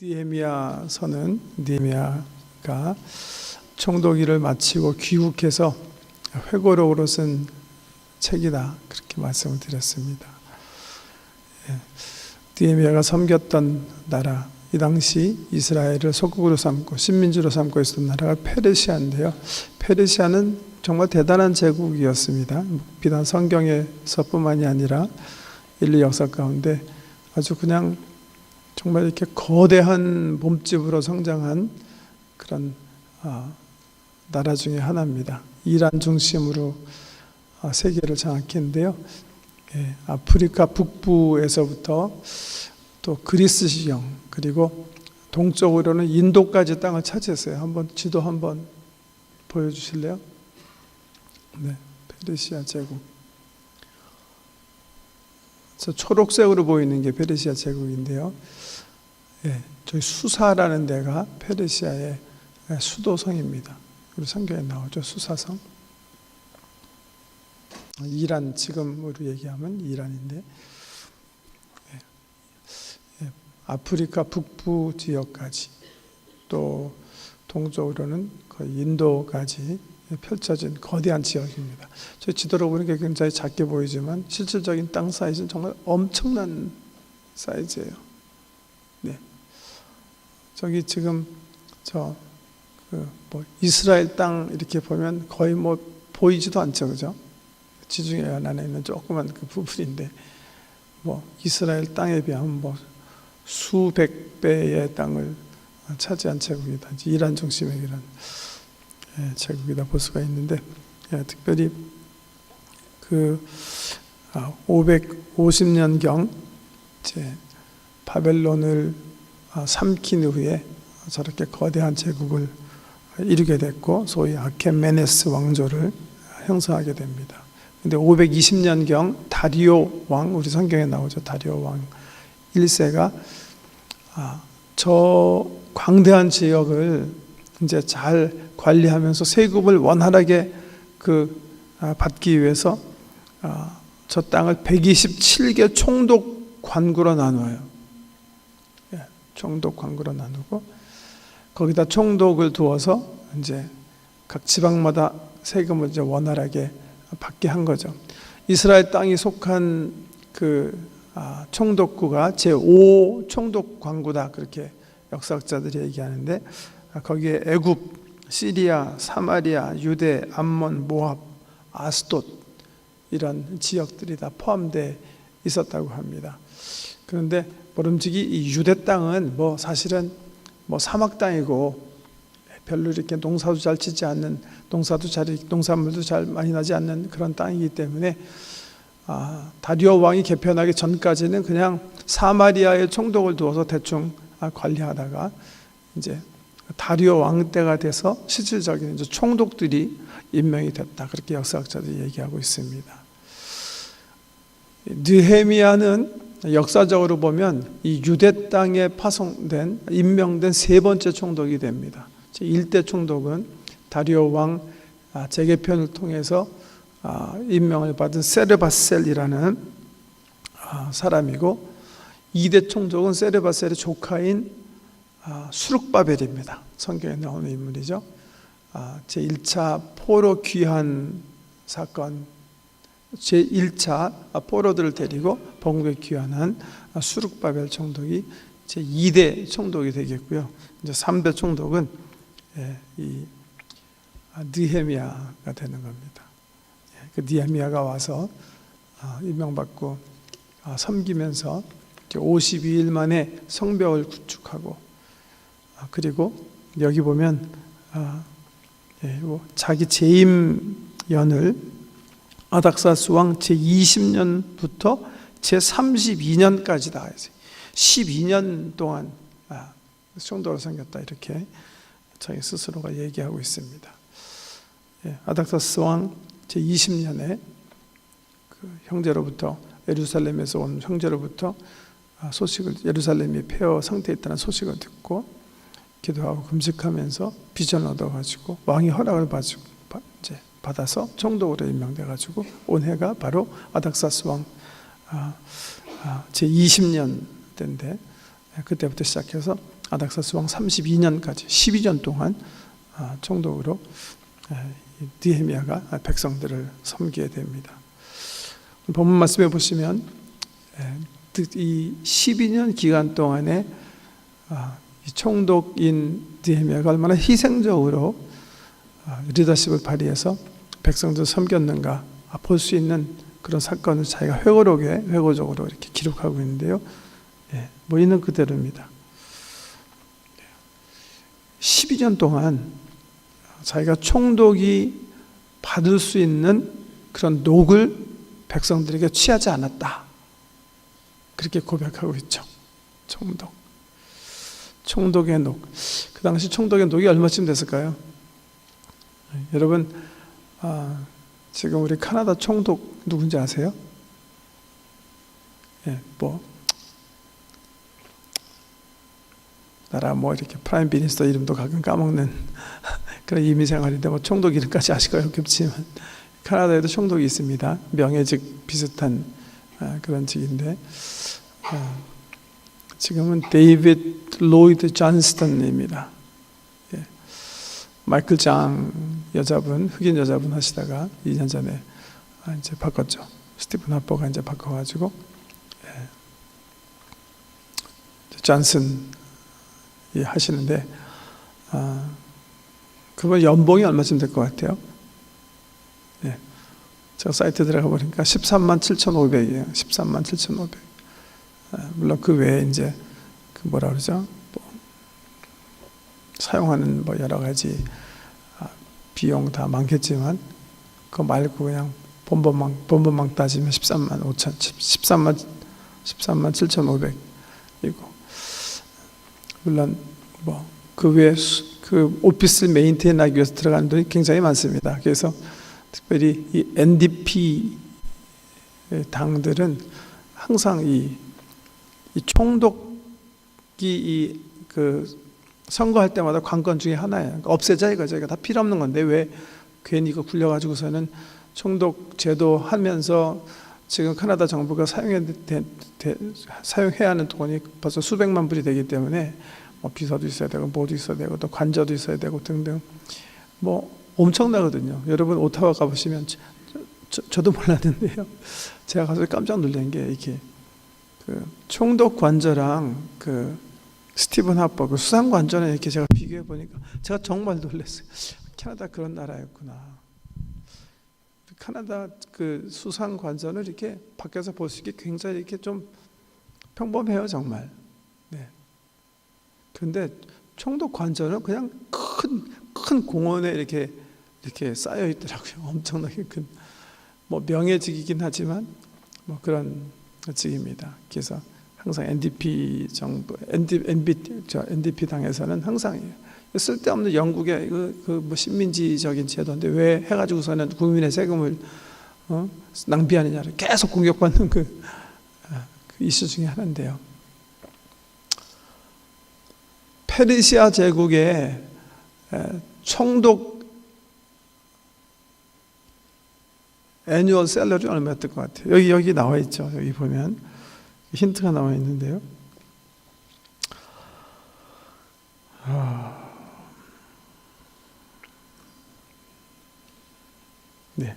느헤미야서는 느헤미야가 총독일을 마치고 귀국해서 회고록으로 쓴 책이다, 그렇게 말씀을 드렸습니다. 느헤미야가 섬겼던 나라, 이 당시 이스라엘을 소국으로 삼고 식민지로 삼고 있었던 나라가 페르시아인데요. 페르시아는 정말 대단한 제국이었습니다. 비단 성경에서뿐만이 아니라 인류 역사 가운데 아주 그냥 정말 이렇게 거대한 몸집으로 성장한 그런 나라 중에 하나입니다. 이란 중심으로 세계를 장악했는데요. 아프리카 북부에서부터 또 그리스 지형, 그리고 동쪽으로는 인도까지 땅을 차지했어요. 한번 지도 한번 보여주실래요? 네, 페르시아 제국. 저 초록색으로 보이는 게 페르시아 제국인데요. 저희 수사라는 데가 페르시아의 수도성입니다. 우리 성경에 나오죠, 수사성. 이란, 지금으로 얘기하면 이란인데, 아프리카 북부 지역까지, 또 동쪽으로는 거의 인도까지 펼쳐진 거대한 지역입니다. 저희 지도로 보는 게 굉장히 작게 보이지만 실질적인 땅 사이즈는 정말 엄청난 사이즈예요. 네. 저기 지금 이스라엘 땅 이렇게 보면 거의 보이지도 않죠, 그죠? 지중해 연안에 있는 조그만 그 부분인데, 이스라엘 땅에 비하면 수백 배의 땅을 차지한 제국이다. 이란 중심의 이런 제국이다 볼 수가 있는데, 특별히 그 550년경 바벨론을 삼킨 후에 저렇게 거대한 제국을 이루게 됐고, 소위 아케메네스 왕조를 형성하게 됩니다. 근데 520년경 다리오 왕, 우리 성경에 나오죠, 다리오 왕 1세가 저 광대한 지역을 이제 잘 관리하면서 세금을 원활하게 받기 위해서 저 땅을 127개 총독 관구로 나누어요. 총독 관구로 나누고 거기다 총독을 두어서 이제 각 지방마다 세금을 이제 원활하게 받게 한 거죠. 이스라엘 땅이 속한 총독구가 제5 총독 관구다, 그렇게 역사학자들이 얘기하는데, 거기에 애굽, 시리아, 사마리아, 유대, 암몬, 모압, 아스돗 이런 지역들이 다 포함되어 있었다고 합니다. 그런데 모름지기 이 유대 땅은 사실은 사막 땅이고 별로 이렇게 농사도 잘 짓지 않는, 농산물도 잘 많이 나지 않는 그런 땅이기 때문에 다리오 왕이 개편하기 전까지는 그냥 사마리아의 총독을 두어서 대충 관리하다가 이제 다리오 왕 때가 돼서 실질적인 이제 총독들이 임명이 됐다, 그렇게 역사학자들이 얘기하고 있습니다. 느헤미야는 역사적으로 보면 이 유대 땅에 임명된 세 번째 총독이 됩니다. 제1대 총독은 다리오 왕 재개편을 통해서 임명을 받은 세르바셀이라는 사람이고, 2대 총독은 세르바셀의 조카인 수룩바벨입니다. 성경에 나오는 인물이죠. 제1차 포로 귀환 사건, 제1차 포로들을 데리고 본국에 귀환한 수룩바벨 총독이 제2대 총독이 되겠고요. 이제 3대 총독은 이 느헤미야가 되는 겁니다. 그 느헤미야가 와서 임명받고 섬기면서 52일 만에 성벽을 구축하고, 그리고 여기 보면 자기 재임연을 아닥사스 왕 제20년부터 제32년까지 다 해서 12년 동안 총독을 섬겼다, 이렇게 자기 스스로가 얘기하고 있습니다. 아닥사스 왕 제20년에 형제로부터, 예루살렘에서 온 형제로부터 소식을, 예루살렘이 폐허 상태에 있다는 소식을 듣고 기도하고 금식하면서 비전을 얻어가지고 왕이 허락을 받아서 총독으로 임명돼가지고 온 해가 바로 아닥사스 왕 제20년 때인데, 그때부터 시작해서 아닥사스 왕 32년까지 12년 동안 총독으로 느헤미야가 백성들을 섬기게 됩니다. 본문 말씀에 보시면 이 12년 기간 동안에 이 총독인 느헤미야가 얼마나 희생적으로 리더십을 발휘해서 백성들을 섬겼는가 볼 수 있는 그런 사건을 자기가 회고적으로 이렇게 기록하고 있는데요. 뭐 있는 그대로입니다. 12년 동안 자기가 총독이 받을 수 있는 그런 녹을 백성들에게 취하지 않았다. 그렇게 고백하고 있죠. 총독의 녹. 그 당시 총독의 녹이 얼마쯤 됐을까요? 여러분, 지금 우리 캐나다 총독 누군지 아세요? 나라 이렇게 프라임 미니스터 이름도 가끔 까먹는 그런 이미 생활인데 총독 이름까지 아실 거예요. 없지만 캐나다에도 총독이 있습니다. 명예직 비슷한 그런 직인데 지금은 데이비드 로이드 존스턴입니다. 마이클 장 여자분, 흑인 여자분 하시다가 2년 전에 이제 바꿨죠. 스티븐 하퍼가 이제 바꿔가지고 존슨 하시는데 그분 연봉이 얼마쯤 될 것 같아요? 제가 사이트 들어가 보니까 13만 7,500이에요. 13만 7,500. 물론 그 외에 이제 그 뭐라 그러죠? 사용하는 여러 가지 비용 다 많겠지만 그거 말고 그냥 본번만 따지면 13만 5천, 13만 7,500이고 물론 그 외에 그 오피스를 메인테인하기 위해서 들어가는 돈이 굉장히 많습니다. 그래서 특별히 이 NDP 당들은 항상 이 총독이 선거할 때마다 관건 중에 하나예요. 그러니까 없애자 이거죠. 다 필요 없는 건데 왜 괜히 이거 굴려가지고서는 총독 제도 하면서 지금 캐나다 정부가 사용해야 하는 돈이 벌써 수백만 불이 되기 때문에 비서도 있어야 되고 뭐도 있어야 되고 또 관저도 있어야 되고 등등 엄청나거든요. 여러분 오타와 가보시면 저도 몰랐는데요. 제가 가서 깜짝 놀란 게 이렇게 총독 관저랑 스티븐 하퍼 수상 관저는 이렇게 제가 비교해 보니까 제가 정말 놀랐어요. 캐나다 그런 나라였구나. 캐나다 수상 관저는 이렇게 밖에서 볼 수 있게 굉장히 이렇게 좀 평범해요, 정말. 그런데 총독 관저는 그냥 큰 공원에 이렇게 쌓여 있더라고요. 엄청나게 큰 명예직이긴 하지만 그런 직입니다. 그래서 항상 NDP 당에서는 항상 쓸데없는 영국의 식민지적인 제도인데 왜 해가지고서는 국민의 세금을 낭비하느냐를 계속 공격받는 그 이슈 중에 하나인데요. 페르시아 제국의 총독 애뉴얼 셀러리 얼마였던 것 같아요? 여기 나와 있죠. 여기 보면 힌트가 나와 있는데요.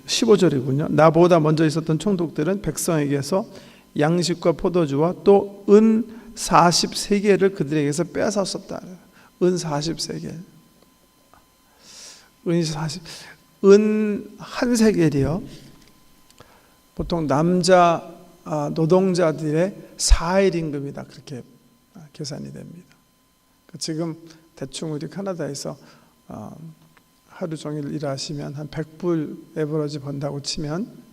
15절이군요. 나보다 먼저 있었던 총독들은 백성에게서 양식과 포도주와 또 은 40세겔을 그들에게서 빼앗았었다. 은 40세겔. 은 한 세겔이요. 보통 남자 노동자들의 4일 임금이다. 그렇게 계산이 됩니다. 지금 대충 우리 캐나다에서 하루 종일 일하시면 한 100불 에버러지 번다고 치면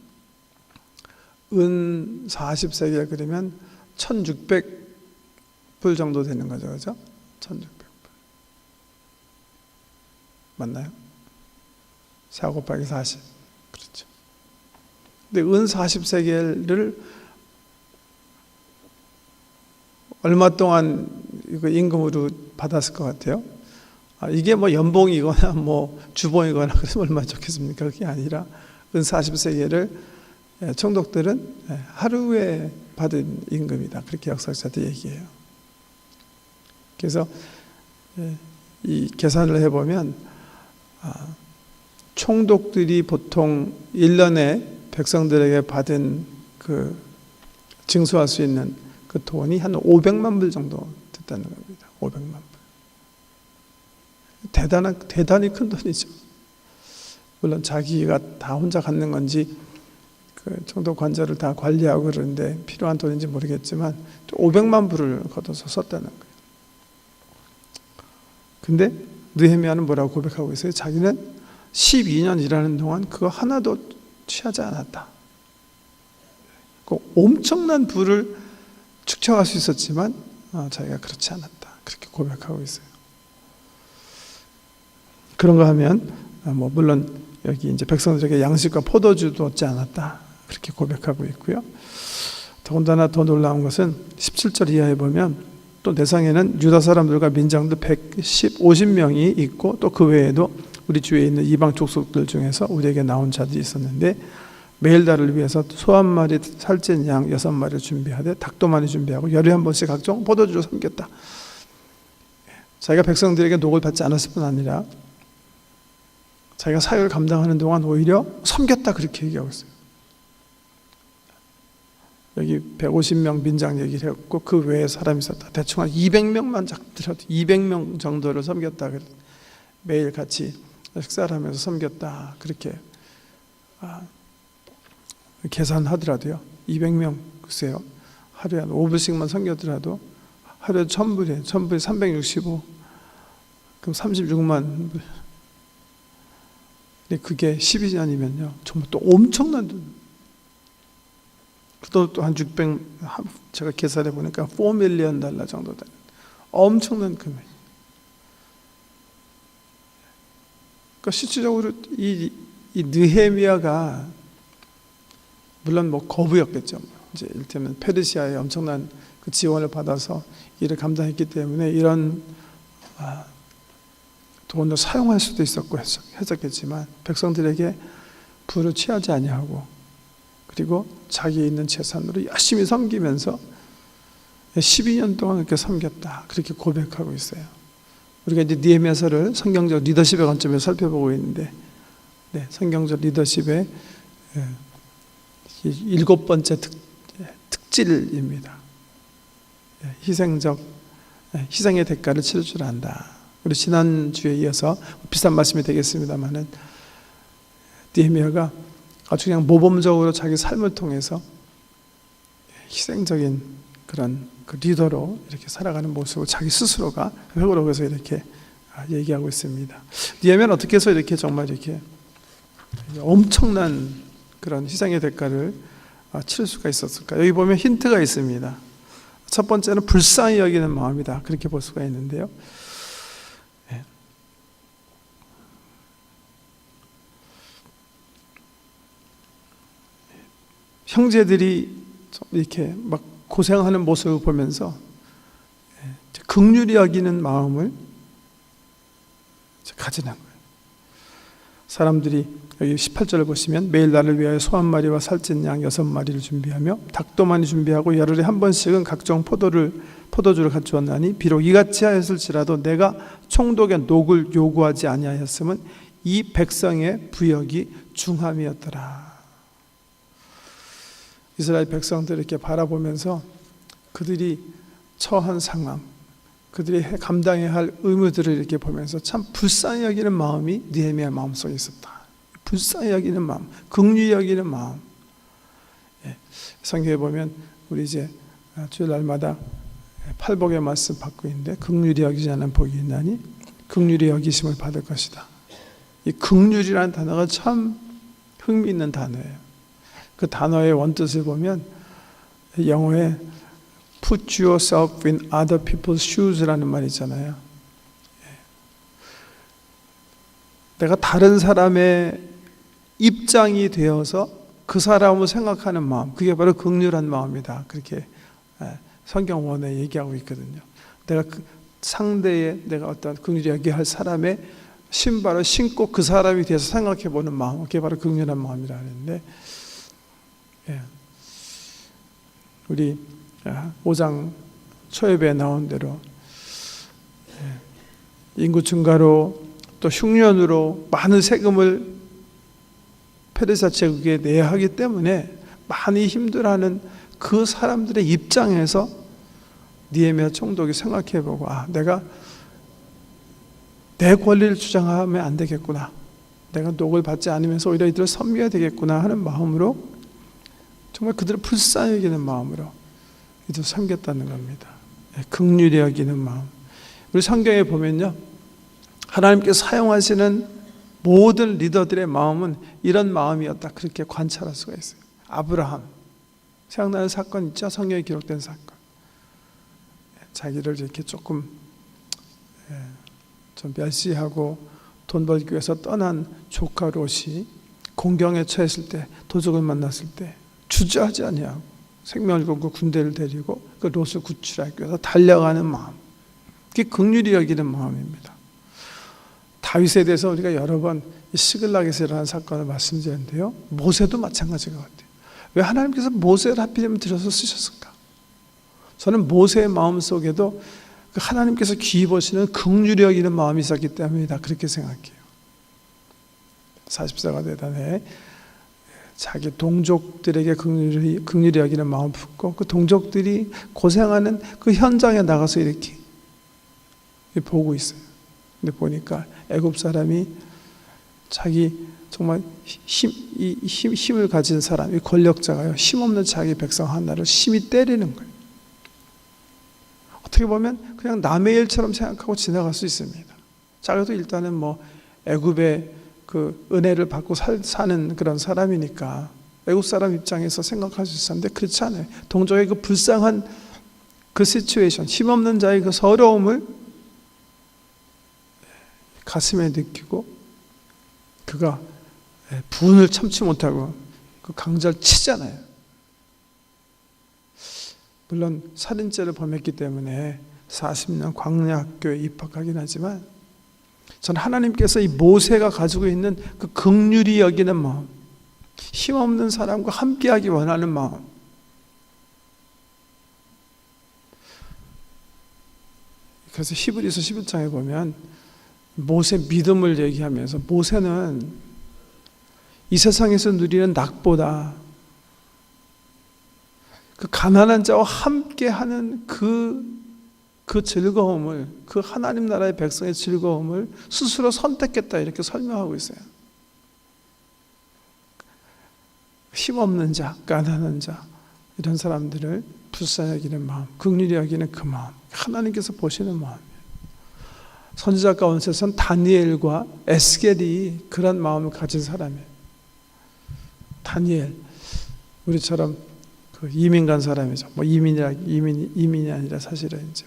은 40세겔 그러면 1600불 정도 되는 거죠. 그죠? 1600불. 맞나요? 4 곱하기 40. 그렇죠. 근데 은 40세겔을 얼마 동안 이거 임금으로 받았을 것 같아요? 이게 연봉이거나 주봉이거나 그러면 얼마나 좋겠습니까? 그게 아니라 은 40세겔을 총독들은 하루에 받은 임금이다. 그렇게 역사학자들이 얘기해요. 그래서 이 계산을 해보면 총독들이 보통 1년에 백성들에게 받은 그 징수할 수 있는 그 돈이 한 500만 불 정도 됐다는 겁니다. 500만 불. 대단히 큰 돈이죠. 물론 자기가 다 혼자 갖는 건지 그 총독 관저를 다 관리하고 그러는데 필요한 돈인지 모르겠지만 500만 불을 걷어서 썼다는 거예요. 근데 느헤미야는 뭐라고 고백하고 있어요? 자기는 12년 일하는 동안 그거 하나도 취하지 않았다. 그 엄청난 부를 축적할 수 있었지만 자기가 그렇지 않았다. 그렇게 고백하고 있어요. 그런가 하면 물론 여기 이제 백성들에게 양식과 포도주도 얻지 않았다. 그렇게 고백하고 있고요. 더군다나 더 놀라운 것은 17절 이하에 보면 또 내상에는 유다 사람들과 민장들 50명이 있고 또 그 외에도 우리 주위에 있는 이방 족속들 중에서 우리에게 나온 자들이 있었는데 매일 달을 위해서 소 한 마리, 살찐 양 6마리를 준비하되 닭도 많이 준비하고 열에 한 번씩 각종 포도주를 섬겼다. 자기가 백성들에게 녹을 받지 않았을 뿐 아니라 자기가 사역을 감당하는 동안 오히려 섬겼다 그렇게 얘기하고 있어요. 여기 150명 민장 얘기를 했고 그 외에 사람이 있었다. 대충 한 200명만 잡더라도 200명 정도를 섬겼다. 매일 같이 식사를 하면서 섬겼다. 그렇게 계산하더라도요. 200명 글쎄요. 하루에 한 5불씩만 섬겼더라도 하루에 1000불이에요. 1000불이 365. 그럼 36만 불. 근데 그게 12년이면요. 정말 또 엄청난 돈. 또 한 600, 제가 계산해 보니까 $4밀리언 정도 되는 엄청난 금액. 그러니까 실질적으로 이 느헤미야가 물론 거부였겠죠. 이제 일테면 페르시아의 엄청난 그 지원을 받아서 일을 감당했기 때문에 이런 돈을 사용할 수도 있었고 했었겠지만 백성들에게 부를 취하지 아니하고 그리고 자기의 있는 재산으로 열심히 섬기면서 12년 동안 그렇게 섬겼다. 그렇게 고백하고 있어요. 우리가 이제 느헤미야서를 성경적 리더십의 관점에서 살펴보고 있는데 성경적 리더십의 7번째 특질입니다. 희생의 대가를 치를 줄 안다. 우리 지난주에 이어서 비슷한 말씀이 되겠습니다만은 느헤미야가 아주 그냥 모범적으로 자기 삶을 통해서 희생적인 그런 그 리더로 이렇게 살아가는 모습을 자기 스스로가 회고록에서 이렇게 얘기하고 있습니다. 느헤미야는 어떻게 해서 이렇게 정말 이렇게 엄청난 그런 희생의 대가를 치를 수가 있었을까? 여기 보면 힌트가 있습니다. 첫 번째는 불쌍히 여기는 마음이다. 그렇게 볼 수가 있는데요. 형제들이 이렇게 막 고생하는 모습을 보면서 긍휼히 여기는 마음을 가지는 거예요. 사람들이 여기 18절을 보시면 매일 나를 위하여 소 한 마리와 살찐 양 6마리를 준비하며 닭도 많이 준비하고 열흘에 한 번씩은 각종 포도주를 갖추었나니 비록 이같이 하였을지라도 내가 총독의 녹을 요구하지 아니하였음은 이 백성의 부역이 중함이었더라. 이스라엘 백성들을 이렇게 바라보면서 그들이 처한 상황, 그들이 감당해야 할 의무들을 이렇게 보면서 참 불쌍히 여기는 마음이 느헤미야 마음속에 있었다. 불쌍히 여기는 마음, 긍휼히 여기는 마음. 성경에 보면 우리 이제 주일날마다 팔복의 말씀 받고 있는데 긍휼히 여기지 않은 복이 있나니 긍휼히 여기심을 받을 것이다. 이 긍휼이라는 단어가 참 흥미있는 단어예요. 그 단어의 원뜻을 보면 영어에 put yourself in other people's shoes라는 말이 있잖아요. 내가 다른 사람의 입장이 되어서 그 사람을 생각하는 마음, 그게 바로 긍휼한 마음이다. 그렇게 성경원에 얘기하고 있거든요. 내가 그 상대의 내가 어떤 긍휼히 여겨야 할 사람의 신발을 신고 그 사람이 대해서 생각해 보는 마음, 그게 바로 긍휼한 마음이라 하는데 우리 5장 초엽에 나온 대로 인구 증가로 또 흉년으로 많은 세금을 페르시아 제국에 내야 하기 때문에 많이 힘들어하는 그 사람들의 입장에서 느헤미야 총독이 생각해보고, 내가 내 권리를 주장하면 안 되겠구나, 내가 녹을 받지 않으면서 오히려 이들을 섬겨야 되겠구나 하는 마음으로, 정말 그들을 불쌍히 여기는 마음으로 이들을 섬겼다는 겁니다. 긍휼히 여기는 마음. 우리 성경에 보면요, 하나님께서 사용하시는 모든 리더들의 마음은 이런 마음이었다, 그렇게 관찰할 수가 있어요. 아브라함, 생각나는 사건 있죠? 성경에 기록된 사건. 자기를 이렇게 조금 좀 멸시하고 돈 벌기 위해서 떠난 조카 롯이 공경에 처했을 때, 도적을 만났을 때 주저하지 아니하고 생명을 걸고 군대를 데리고 그 롯을 구출하기 위해서 달려가는 마음, 그게 긍휼히 여기는 마음입니다. 다윗에 대해서 우리가 여러 번 시글락에서 일어난 사건을 말씀드렸는데요, 모세도 마찬가지인 것 같아요. 왜 하나님께서 모세를 하필이면 들여서 쓰셨을까? 저는 모세의 마음 속에도 하나님께서 기입하시는 긍휼히 여기는 마음이 있었기 때문이다, 그렇게 생각해요. 40세가 되던 해에 자기 동족들에게 긍휼히 여기는 마음 품고, 그 동족들이 고생하는 그 현장에 나가서 이렇게 보고 있어요. 근데 보니까 애굽 사람이 자기 정말 힘을 가진 사람, 이 권력자가요, 힘없는 자기 백성 하나를 심히 때리는 거예요. 어떻게 보면 그냥 남의 일처럼 생각하고 지나갈 수 있습니다. 자기도 일단은 애굽의 그 은혜를 받고 사는 그런 사람이니까 애굽 사람 입장에서 생각할 수 있었는데, 그렇지 않아요. 동족의 그 불쌍한 그 시츄에이션, 힘없는 자의 그 서러움을 가슴에 느끼고, 그가 분을 참지 못하고 그 강자를 치잖아요. 물론 살인죄를 범했기 때문에 40년 광야 학교에 입학하긴 하지만, 저는 하나님께서 이 모세가 가지고 있는 그 긍휼히 여기는 마음, 힘없는 사람과 함께하기 원하는 마음, 그래서 히브리서 11장에 보면 모세 믿음을 얘기하면서, 모세는 이 세상에서 누리는 낙보다 그 가난한 자와 함께하는 그 즐거움을, 그 하나님 나라의 백성의 즐거움을 스스로 선택했다, 이렇게 설명하고 있어요. 힘없는 자, 가난한 자, 이런 사람들을 불쌍히 여기는 마음, 긍휼히 여기는 그 마음, 하나님께서 보시는 마음이에요. 선지자 가운데서는 다니엘과 에스겔이 그런 마음을 가진 사람이에요. 다니엘, 우리처럼 그 이민 간 사람이죠. 이민이 아니라 사실은 이제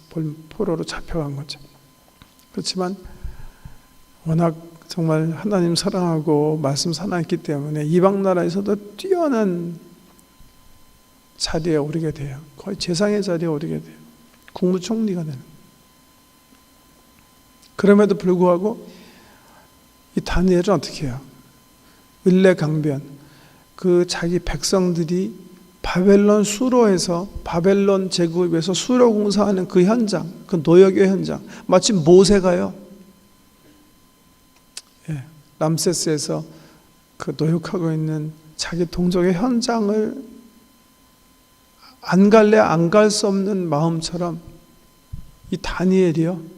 포로로 잡혀간 거죠. 그렇지만 워낙 정말 하나님 사랑하고 말씀 사랑했기 때문에 이방 나라에서도 뛰어난 자리에 오르게 돼요. 거의 재상의 자리에 오르게 돼요. 국무총리가 되는. 그럼에도 불구하고 이 다니엘은 어떻게 해요? 을레강변, 그 자기 백성들이 바벨론 수로에서 바벨론 제국을 위해서 수로 공사하는 그 현장, 그 노역의 현장, 마치 모세가요, 람세스에서 그 노역하고 있는 자기 동족의 현장을 안 갈래 안 갈 수 없는 마음처럼 이 다니엘이요,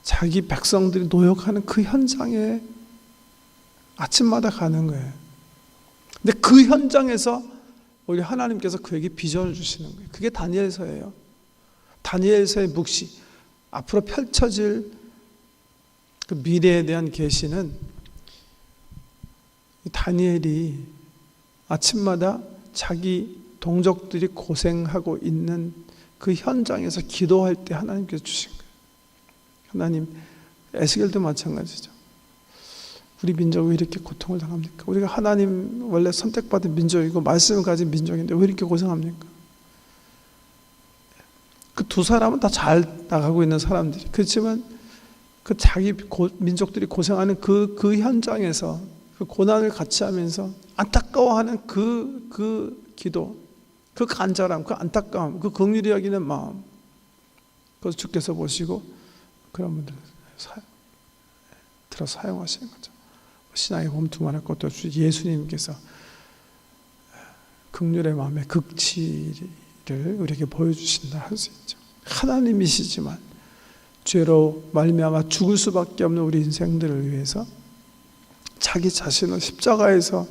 자기 백성들이 노역하는 그 현장에 아침마다 가는 거예요. 근데 그 현장에서 우리 하나님께서 그에게 비전을 주시는 거예요. 그게 다니엘서예요. 다니엘서의 묵시, 앞으로 펼쳐질 그 미래에 대한 계시는 다니엘이 아침마다 자기 동족들이 고생하고 있는 그 현장에서 기도할 때 하나님께서 주신 거예요. 하나님, 에스겔도 마찬가지죠. 우리 민족이 왜 이렇게 고통을 당합니까? 우리가 하나님 원래 선택받은 민족이고 말씀을 가진 민족인데 왜 이렇게 고생합니까? 그 두 사람은 다 잘 나가고 있는 사람들이, 그렇지만 그 자기 민족들이 고생하는 그 현장에서 그 고난을 같이 하면서 안타까워하는 그 기도, 그 간절함, 그 안타까움, 그 긍휼히 여기는 마음, 그것을 주께서 보시고 그런 분들 들어 사용하시는 거죠. 신앙에 보면 두말할 것도 없이 예수님께서 긍휼의 마음의 극치를 우리에게 보여주신다 할 수 있죠. 하나님이시지만 죄로 말미암아 죽을 수밖에 없는 우리 인생들을 위해서 자기 자신을 십자가에서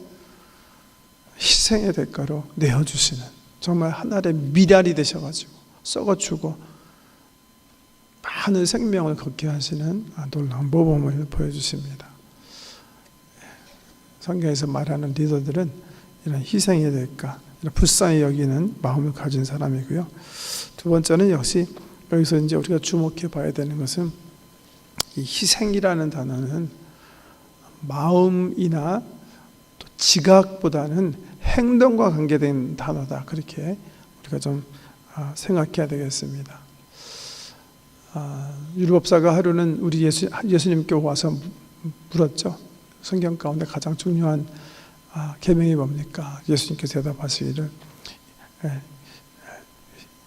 희생의 대가로 내어주시는, 정말 하나의 미랄이 되셔가지고 썩어주고 많은 생명을 걷게 하시는 놀라운 모범을 보여주십니다. 성경에서 말하는 리더들은 이런 희생의 대가, 이런 불쌍히 여기는 마음을 가진 사람이고요. 두 번째는 역시 여기서 이제 우리가 주목해 봐야 되는 것은, 이 희생이라는 단어는 마음이나 또 지각보다는 행동과 관계된 단어다, 그렇게 우리가 좀 생각해야 되겠습니다. 율법사가 하루는 우리 예수님께 와서 물었죠. 성경 가운데 가장 중요한 계명이 뭡니까? 예수님께서 대답하시기를,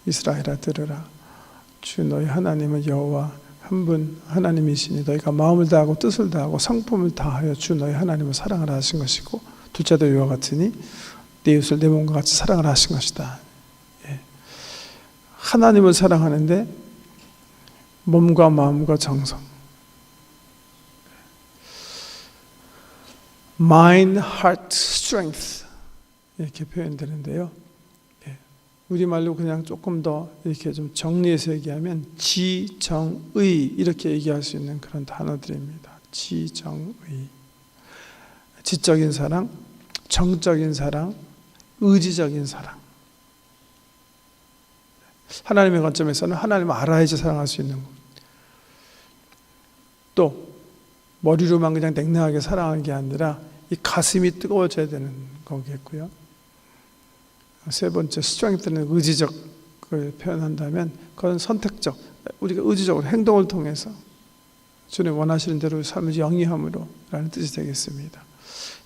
이스라엘아 들으라. 주 너희 하나님은 여호와 한 분 하나님이시니 너희가 마음을 다하고 뜻을 다하고 성품을 다하여 주 너희 하나님을 사랑하라 하신 것이고, 둘째도 이와 같으니 내 이웃을 내 몸과 같이 사랑하라 하신 것이다. 하나님을 사랑하는데 몸과 마음과 정성, mind, heart, strength 이렇게 표현되는데요. 우리말로 그냥 조금 더 이렇게 좀 정리해서 얘기하면 지정의, 이렇게 얘기할 수 있는 그런 단어들입니다. 지정의. 지적인 사랑, 정적인 사랑, 의지적인 사랑. 하나님의 관점에서는 하나님을 알아야지 사랑할 수 있는 것. 또 머리로만 그냥 냉랭하게 사랑하는 게 아니라 이 가슴이 뜨거워져야 되는 거겠고요. 세 번째, 스트렝스는 의지적을 표현한다면 그건 선택적, 우리가 의지적으로 행동을 통해서 주님 원하시는 대로 삶을 영위함으로 라는 뜻이 되겠습니다.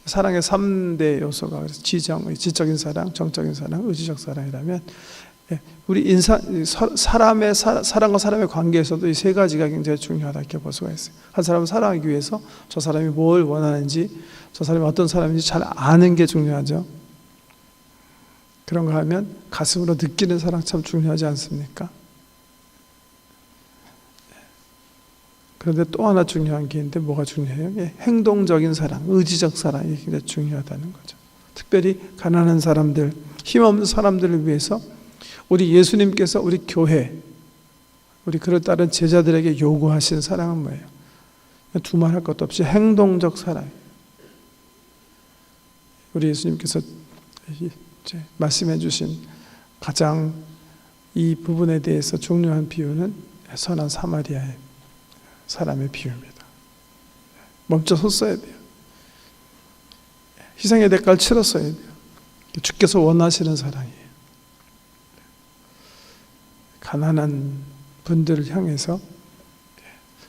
사랑의 3대 요소가 그래서 지적인 사랑, 정적인 사랑, 의지적 사랑이라면, 우리 사람과 사람의 관계에서도 이 세 가지가 굉장히 중요하다 이렇게 볼 수가 있어요. 한 사람을 사랑하기 위해서 저 사람이 뭘 원하는지, 저 사람이 어떤 사람인지 잘 아는 게 중요하죠. 그런가 하면 가슴으로 느끼는 사랑 참 중요하지 않습니까? 그런데 또 하나 중요한 게 있는데 뭐가 중요해요? 행동적인 사랑, 의지적 사랑이 굉장히 중요하다는 거죠. 특별히 가난한 사람들, 힘없는 사람들을 위해서 우리 예수님께서 우리 교회, 우리 그를 따른 제자들에게 요구하신 사랑은 뭐예요? 두말할 것도 없이 행동적 사랑. 우리 예수님께서 말씀해 주신 가장 이 부분에 대해서 중요한 비유는 선한 사마리아의 사람의 비유입니다. 멈춰 섰어야 돼요. 희생의 대가를 치렀어야 돼요. 주께서 원하시는 사랑이에요. 가난한 분들을 향해서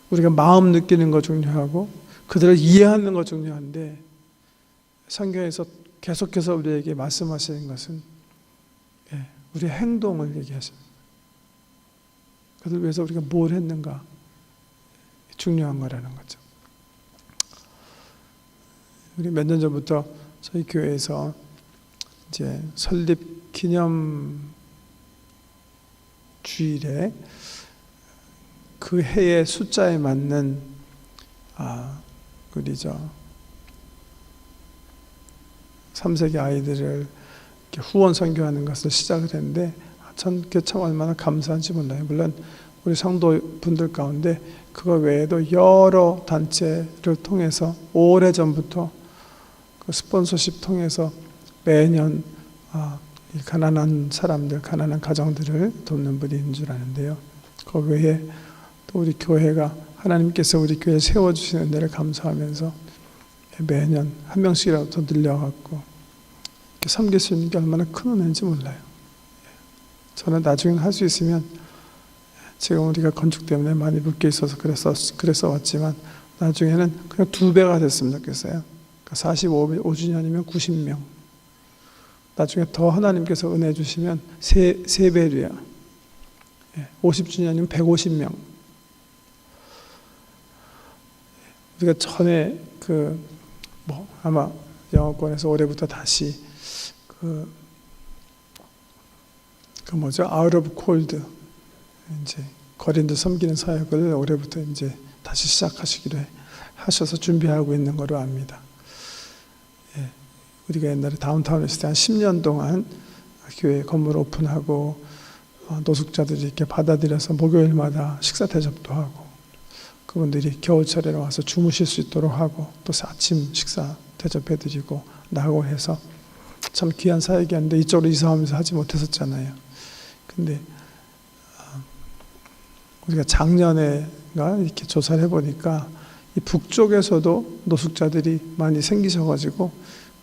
우리가 마음 느끼는 거 중요하고 그들을 이해하는 거 중요한데, 성경에서 계속해서 우리에게 말씀하시는 것은 우리의 행동을 얘기하십니다. 그들 위해서 우리가 뭘 했는가, 중요한 거라는 거죠. 우리 몇 년 전부터 저희 교회에서 이제 설립 기념 주일에 그 해의 숫자에 맞는 우리 3세기 아이들을 후원 선교하는 것을 시작을 했는데, 전 그게 참 얼마나 감사한지 몰라요. 물론 우리 성도 분들 가운데 그거 외에도 여러 단체를 통해서 오래전부터 그 스폰서십 통해서 매년 이 가난한 사람들, 가난한 가정들을 돕는 분이 있는 줄 아는데요. 그 외에 또 우리 교회가 하나님께서 우리 교회에 세워주시는 데를 감사하면서 매년 한 명씩이라도 더 늘려갖고 이렇게 섬길 수 있는 게 얼마나 큰 은혜인지 몰라요. 저는 나중에 할 수 있으면, 지금 우리가 건축 때문에 많이 묶여 있어서 그래서 왔지만 나중에는 그냥 2배가 됐으면 좋겠어요. 45주년이면 90명. 나중에 더 하나님께서 은혜 주시면 3배로요. 50주년이면 150명. 우리가 전에 아마 영어권에서 올해부터 다시 Out of Cold, 이제 거린들 섬기는 사역을 올해부터 이제 다시 시작하시기로 하셔서 준비하고 있는 거로 압니다. 예, 우리가 옛날에 다운타운에 있을 때 한 10년 동안 교회 건물 오픈하고 노숙자들이 이렇게 받아들여서 목요일마다 식사 대접도 하고, 그분들이 겨울철에 와서 주무실 수 있도록 하고, 또 아침 식사 대접해드리고 나고 해서 참 귀한 사역이었는데 이쪽으로 이사하면서 하지 못했었잖아요. 근데 우리가 작년에가 이렇게 조사를 해보니까 이 북쪽에서도 노숙자들이 많이 생기셔가지고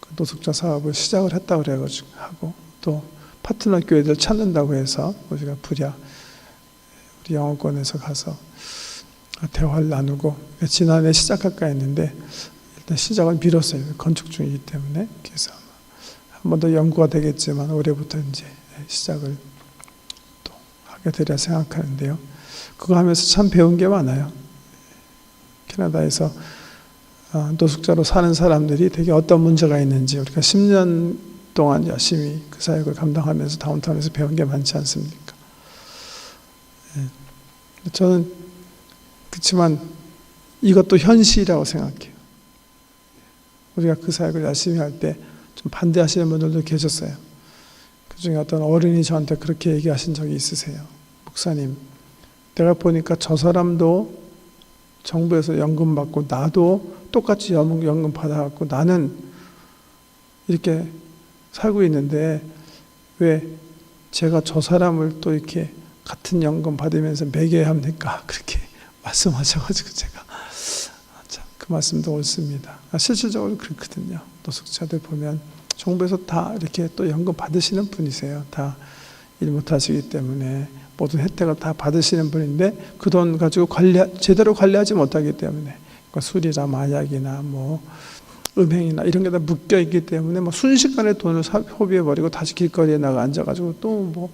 그 노숙자 사업을 시작을 했다고 그래가지고 하고, 또 파트너 교회들 찾는다고 해서 우리가 부랴 우리 영어권에서 가서 대화를 나누고 지난해 시작할까 했는데 일단 시작을 미뤘어요. 건축 중이기 때문에. 그래서 한 번 더 연구가 되겠지만 올해부터 이제 시작을 또 하게 되리라 생각하는데요. 그거 하면서 참 배운 게 많아요. 캐나다에서 노숙자로 사는 사람들이 되게 어떤 문제가 있는지 우리가 10년 동안 열심히 그 사역을 감당하면서 다운타운에서 배운 게 많지 않습니까? 저는 그렇지만 이것도 현실이라고 생각해요. 우리가 그 사역을 열심히 할 때 좀 반대하시는 분들도 계셨어요. 그중에 어떤 어른이 저한테 그렇게 얘기하신 적이 있으세요. 목사님, 내가 보니까 저 사람도 정부에서 연금 받고 나도 똑같이 연금 받아갖고 나는 이렇게 살고 있는데 왜 제가 저 사람을 또 이렇게 같은 연금 받으면서 매겨야 합니까? 그렇게 말씀하셔가지고 제가 참 그 말씀도 옳습니다. 실질적으로 그렇거든요. 노숙자들 보면 정부에서 다 이렇게 또 연금 받으시는 분이세요. 다 일 못하시기 때문에 모든 혜택을 다 받으시는 분인데 그 돈 가지고 제대로 관리하지 못하기 때문에, 그러니까 술이나 마약이나 음행이나 이런 게 다 묶여 있기 때문에 순식간에 돈을 소비해 버리고 다시 길거리에 나가 앉아가지고 또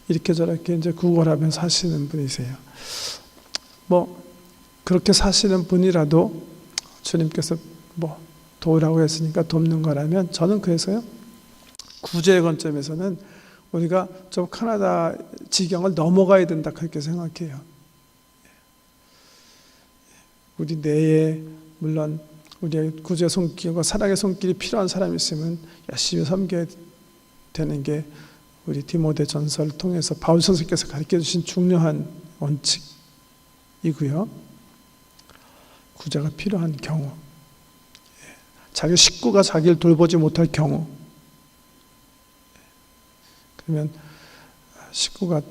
이렇게 저렇게 이제 구걸하며 사시는 분이세요. 그렇게 사시는 분이라도 주님께서 도우라고 했으니까 돕는 거라면, 저는 그래서요, 구제의 관점에서는 우리가 좀 카나다 지경을 넘어가야 된다 그렇게 생각해요. 우리 내에 물론 우리의 구제 손길과 사랑의 손길이 필요한 사람이 있으면 열심히 섬겨야 되는 게 우리 디모데 전서를 통해서 바울 선생께서 가르쳐 주신 중요한 원칙이고요. 구제가 필요한 경우, 자기 식구가 자기를 돌보지 못할 경우, 그러면 식구가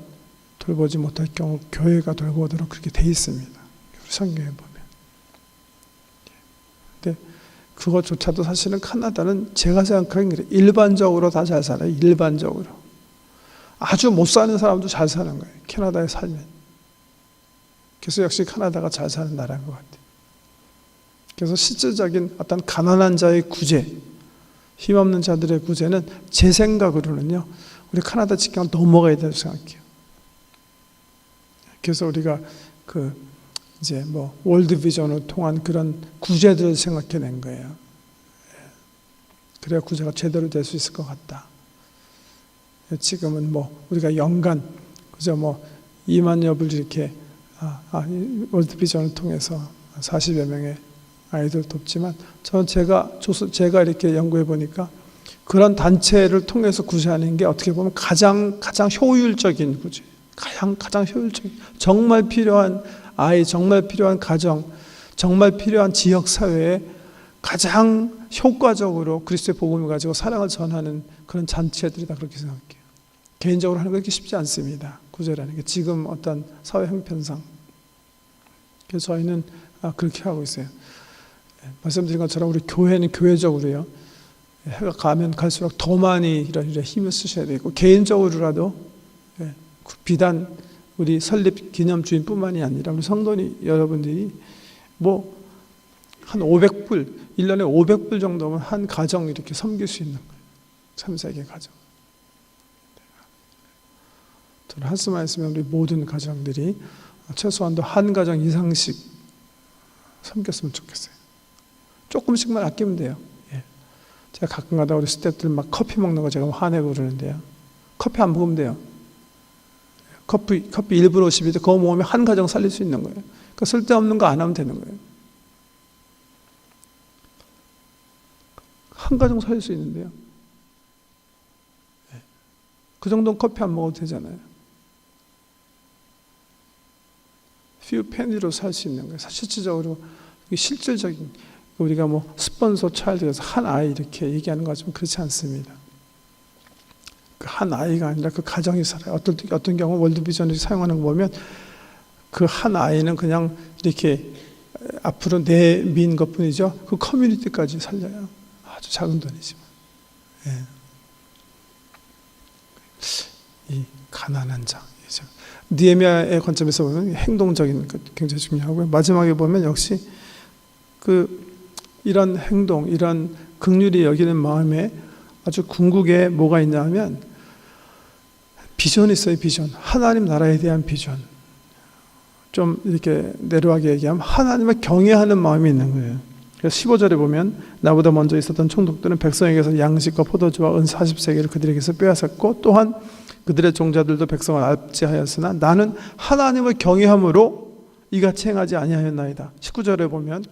돌보지 못할 경우 교회가 돌보도록 그렇게 돼 있습니다. 성경에 보면. 근데 그것조차도 사실은 카나다는 제가 생각하기엔 그래요. 일반적으로 다 잘 살아요. 일반적으로. 아주 못 사는 사람도 잘 사는 거예요. 캐나다에 살면. 그래서 역시 카나다가 잘 사는 나라인 것 같아요. 그래서 실질적인 어떤 가난한 자의 구제, 힘없는 자들의 구제는 제 생각으로는요, 우리 카나다 지경을 넘어가야 된다고 생각해요. 그래서 우리가 이제 월드비전을 통한 그런 구제들을 생각해낸 거예요. 그래야 구제가 제대로 될 수 있을 것 같다. 지금은 우리가 연간 그저 2만여 불 이렇게 월드비전을 통해서 40여 명의 아이들 돕지만, 저는 제가 이렇게 연구해 보니까 그런 단체를 통해서 구제하는 게 어떻게 보면 가장 효율적인 구제, 가장 효율적인, 정말 필요한 아이, 정말 필요한 가정, 정말 필요한 지역 사회에 가장 효과적으로 그리스도의 복음을 가지고 사랑을 전하는 그런 잔치들이다 그렇게 생각해요. 개인적으로 하는 거 그렇게 쉽지 않습니다. 구제라는 게 지금 어떤 사회 형편상. 그래서 저희는 그렇게 하고 있어요. 말씀드린 것처럼 우리 교회는 교회적으로요, 해가 가면 갈수록 더 많이 이런 힘을 쓰셔야 되고, 개인적으로라도 비단 우리 설립 기념주인뿐만이 아니라 우리 성도님 여러분들이 한 500불, 1년에 500불 정도면 한 가정 이렇게 섬길 수 있는 거예요. 3세계 가정. 저는 한수만 있으면 우리 모든 가정들이 최소한도 한 가정 이상씩 섬겼으면 좋겠어요. 조금씩만 아끼면 돼요. 예. 제가 가끔가다 우리 스태프들 막 커피 먹는 거 제가 화내고 그러는데요. 커피 안 먹으면 돼요. 커피 1불 50인데 그거 먹으면 한 가정 살릴 수 있는 거예요. 그러니까 쓸데없는 거 안 하면 되는 거예요. 한 가정 살릴 수 있는데요. 그 정도는 커피 안 먹어도 되잖아요. few penny로 살 수 있는 거예요. 실질적으로 실질적인 우리가 뭐 스폰서 차일드에서 한 아이 이렇게 얘기하는 거 좀 그렇지 않습니다. 그 한 아이가 아니라 그 가정이 살아요. 어떤 경우 월드비전을 사용하는 거 보면 그 한 아이는 그냥 이렇게 앞으로 내민 것뿐이죠. 그 커뮤니티까지 살려요. 아주 작은 돈이지만. 예. 이 가난한 자. 느헤미야의 관점에서 보면 행동적인 것 굉장히 중요하고요. 마지막에 보면 역시 이런 행동, 이런 긍휼히 여기는 마음에 아주 궁극에 뭐가 있냐 하면 비전이 있어요. 비전. 하나님 나라에 대한 비전. 좀 이렇게 내려가게 얘기하면 하나님을 경외하는 마음이 있는 거예요. 그래서 15절에 보면 나보다 먼저 있었던 총독들은 백성에게서 양식과 포도주와 은 40세계를 그들에게서 빼앗았고 또한 그들의 종자들도 백성을 압제하였으나 나는 하나님을 경외함으로 이같이 행하지 아니하였나이다. 19절에 보면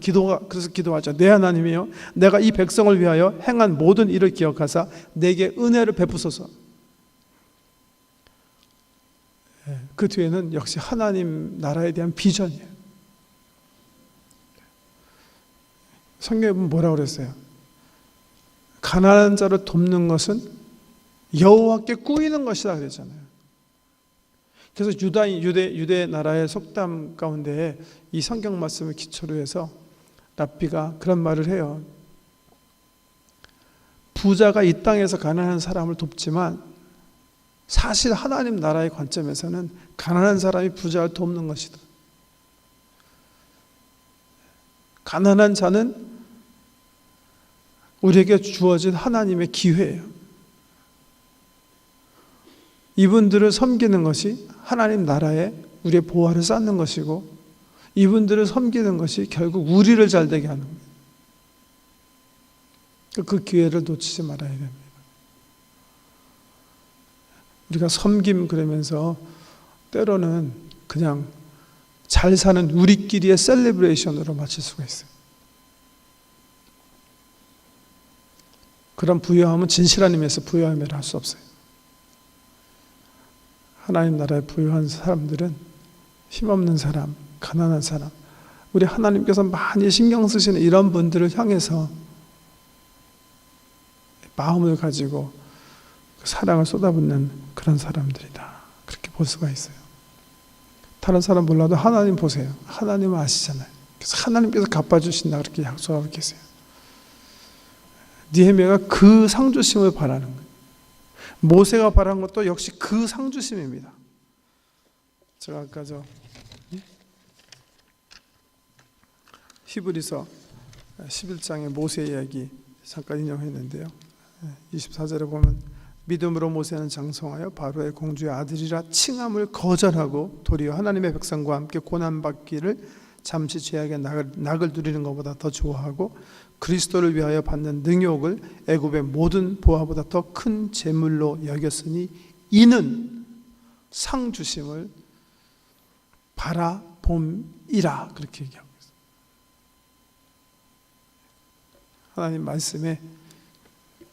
그래서 기도하죠. 내 하나님이여 내가 이 백성을 위하여 행한 모든 일을 기억하사 내게 은혜를 베푸소서. 그 뒤에는 역시 하나님 나라에 대한 비전이에요. 성경에 보면 뭐라고 그랬어요? 가난한 자를 돕는 것은 여호와께 꾸이는 것이다 그랬잖아요. 그래서 유대 나라의 속담 가운데 이 성경 말씀을 기초로 해서 랍비가 그런 말을 해요. 부자가 이 땅에서 가난한 사람을 돕지만 사실 하나님 나라의 관점에서는 가난한 사람이 부자를 돕는 것이다. 가난한 자는 우리에게 주어진 하나님의 기회예요. 이분들을 섬기는 것이 하나님 나라에 우리의 보화를 쌓는 것이고 이분들을 섬기는 것이 결국 우리를 잘되게 하는 거예요. 그 기회를 놓치지 말아야 됩니다. 우리가 섬김 그러면서 때로는 그냥 잘 사는 우리끼리의 셀레브레이션으로 마칠 수가 있어요. 그런 부유함은 진실한 의미에서 부유함이라 할 수 없어요. 하나님 나라에 부유한 사람들은 힘없는 사람, 가난한 사람, 우리 하나님께서 많이 신경 쓰시는 이런 분들을 향해서 마음을 가지고 사랑을 쏟아붓는 그런 사람들이다. 그렇게 볼 수가 있어요. 다른 사람 몰라도 하나님 보세요. 하나님은 아시잖아요. 그래서 하나님께서 갚아주신다 그렇게 약속하고 계세요. 느헤미야가 그 상주심을 바라는 거예요. 모세가 바란 것도 역시 그 상주심입니다. 제가 아까 히브리서 11장의 모세 이야기 잠깐 인용했는데요. 24절에 보면 믿음으로 모세는 장성하여 바로의 공주의 아들이라 칭함을 거절하고 도리어 하나님의 백성과 함께 고난받기를 잠시 죄악의 낙을 누리는 것보다 더 좋아하고 그리스도를 위하여 받는 능욕을 애굽의 모든 보화보다 더 큰 재물로 여겼으니 이는 상 주심을 바라봄이라 그렇게 얘기하고 있어요. 하나님 말씀에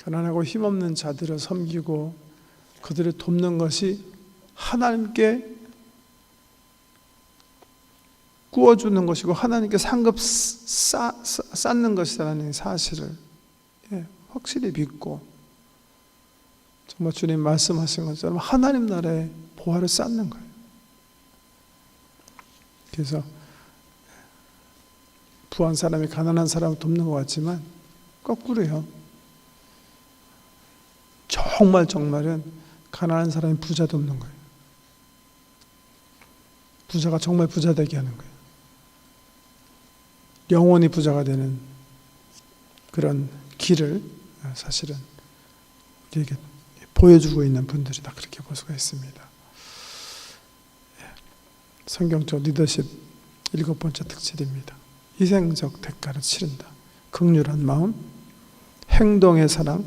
가난하고 힘없는 자들을 섬기고 그들을 돕는 것이 하나님께 구워주는 것이고 하나님께 상급 쌓는 것이라는 사실을 확실히 믿고 정말 주님 말씀하신 것처럼 하나님 나라의 보화를 쌓는 거예요. 그래서 부한 사람이 가난한 사람을 돕는 것 같지만 거꾸로요. 정말은 가난한 사람이 부자 돕는 거예요. 부자가 정말 부자 되게 하는 거예요. 영원히 부자가 되는 그런 길을 사실은 우리에게 보여주고 있는 분들이다 그렇게 볼 수가 있습니다. 성경적 리더십 7번째 특질입니다. 희생적 대가를 치른다. 긍휼한 마음, 행동의 사랑,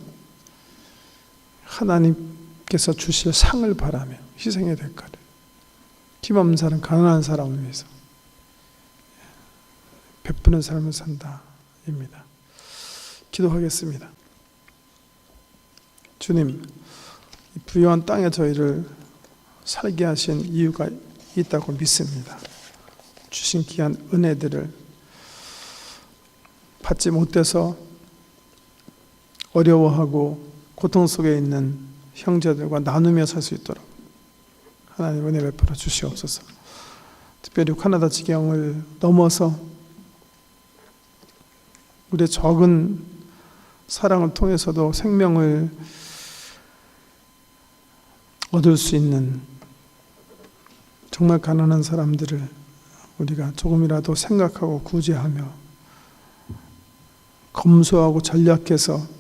하나님께서 주실 상을 바라며 희생의 대가를, 힘없는 사람, 가난한 사람을 위해서 베푸는 삶을 산다입니다. 기도하겠습니다. 주님, 이 부유한 땅에 저희를 살게 하신 이유가 있다고 믿습니다. 주신 귀한 은혜들을 받지 못해서 어려워하고 고통 속에 있는 형제들과 나누며 살 수 있도록 하나님 은혜 베풀어 주시옵소서. 특별히 카나다 지경을 넘어서 우리의 적은 사랑을 통해서도 생명을 얻을 수 있는 정말 가난한 사람들을 우리가 조금이라도 생각하고 구제하며 검소하고 전략해서